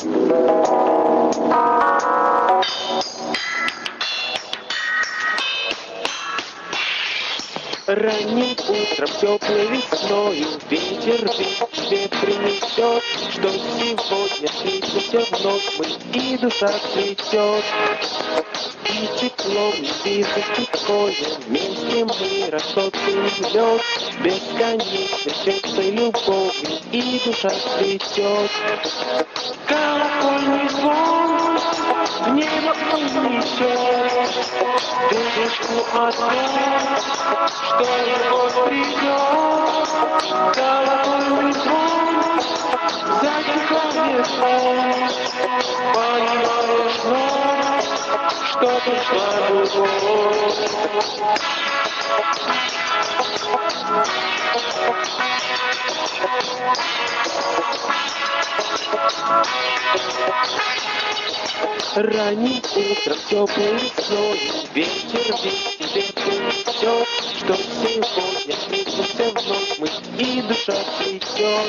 Ранним утром теплой весною ветер тебе принесет, что сегодня встретимся вновь мы, и душа цветет. И теплом, и близостью твоей вместе мы рассудим лед, бесконечной теплой любовью, и душа цветет. Колокольный звон в небо унесет весточку о том, что любовь придет. Колокольный звон затихает сон, понимаешь вновь, что пришла любовь. Ранним утром теплой весной ветер тебе принесет, что сегодня встретимся вновь мы, и душа цветет.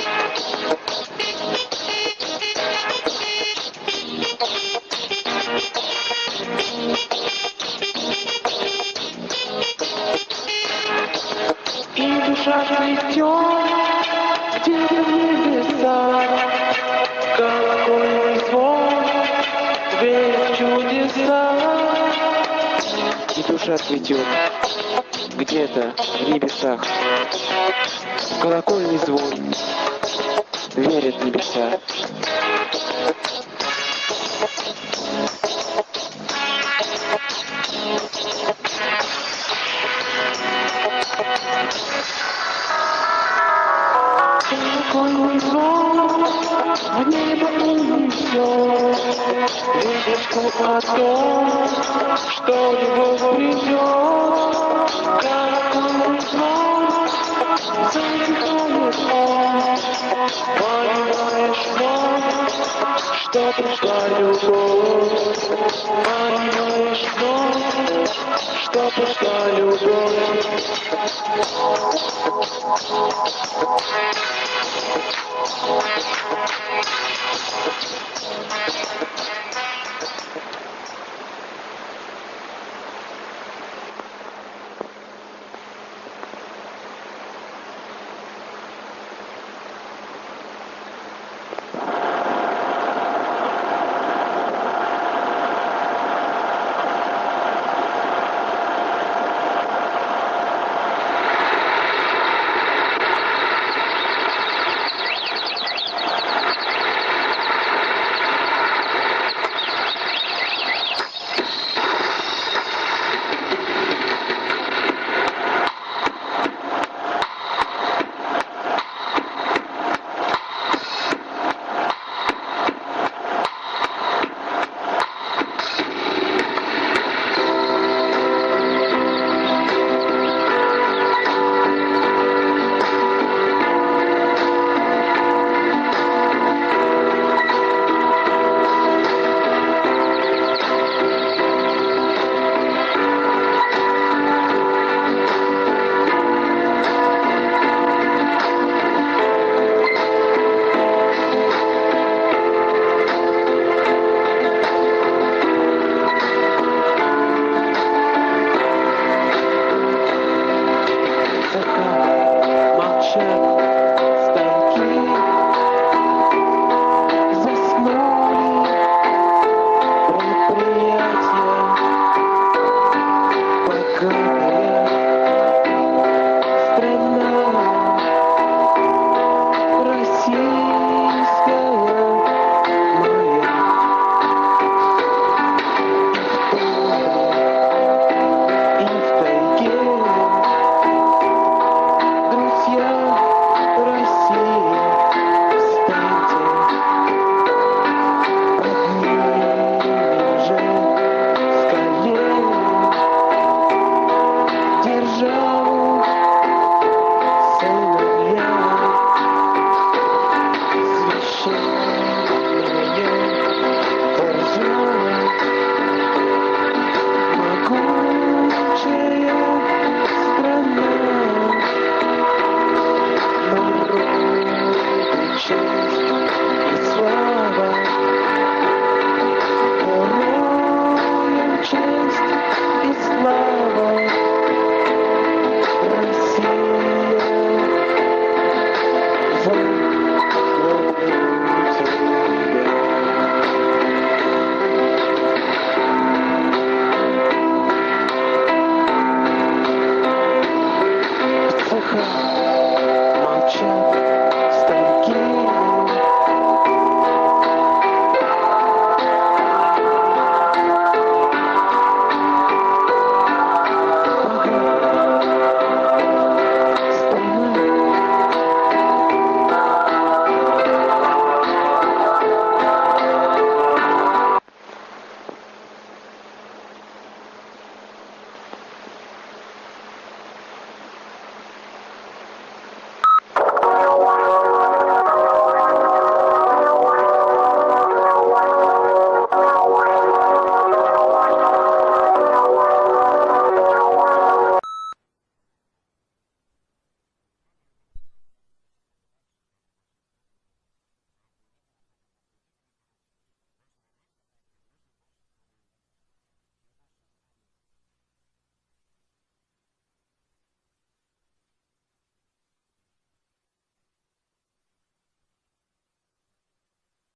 И душа цветет где-то в небесах, колокольный звон верит в чудеса. И душа цветет где-то в небесах, колокольный звон верит в небеса. Колокольный звон в небо унесет весточку о том, что любовь придет. Колокольный звон затихает он, понимаешь вновь, что пришла любовь. Понимаешь вновь, что пришла любовь.